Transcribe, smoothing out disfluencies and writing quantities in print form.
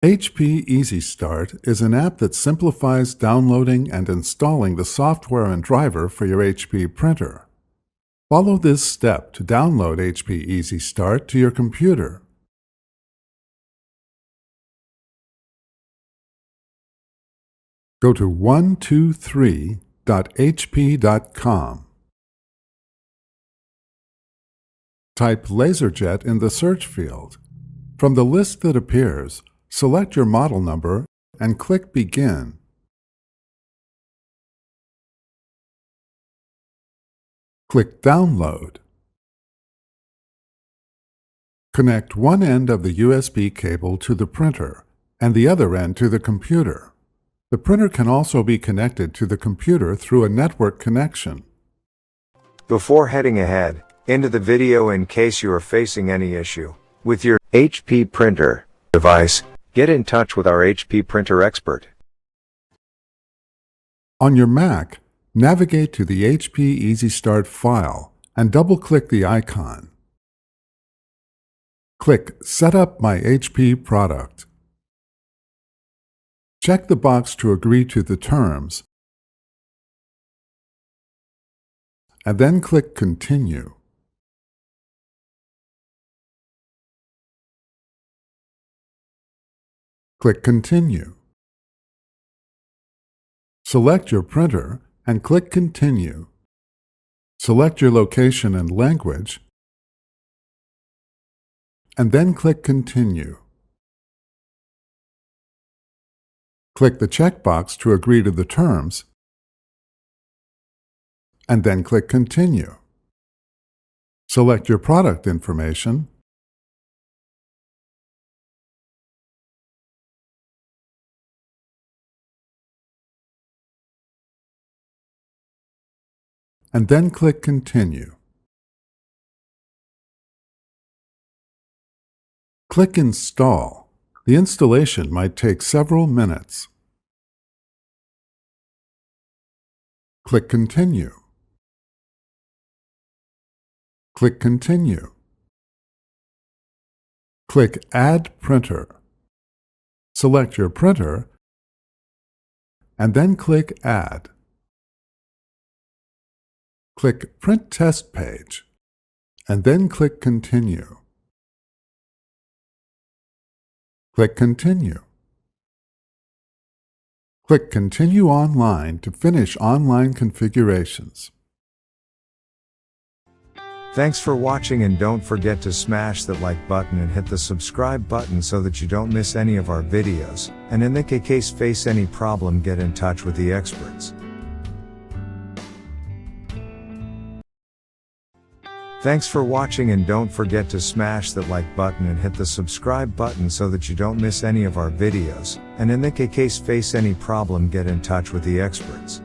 HP Easy Start is an app that simplifies downloading and installing the software and driver for your HP printer. Follow this step to download HP Easy Start to your computer. Go to 123.hp.com. Type LaserJet in the search field. From the list that appears, select your model number and click Begin. Click Download. Connect one end of the USB cable to the printer and the other end to the computer. The printer can also be connected to the computer through a network connection. Before heading ahead into the video, in case you are facing any issue with your HP printer device, get in touch with our HP printer expert. On your Mac, navigate to the HP Easy Start file and double-click the icon. Click Set up my HP product. Check the box to agree to the terms, and then click Continue. Click Continue. Select your printer and click Continue. Select your location and language, and then click Continue. Click the checkbox to agree to the terms, and then click Continue. Select your product information, and then click Continue. Click Install. The installation might take several minutes. Click Continue. Click Continue. Click Add Printer. Select your printer and then click Add. Click Print Test Page and then click Continue. Click Continue. Click Continue Online to finish online configurations. Thanks for watching, and don't forget to smash that like button and hit the subscribe button so that you don't miss any of our videos. And in the case face any problem, get in touch with the experts. Thanks for watching, and don't forget to smash that like button and hit the subscribe button so that you don't miss any of our videos. And in the case face any problem, get in touch with the experts.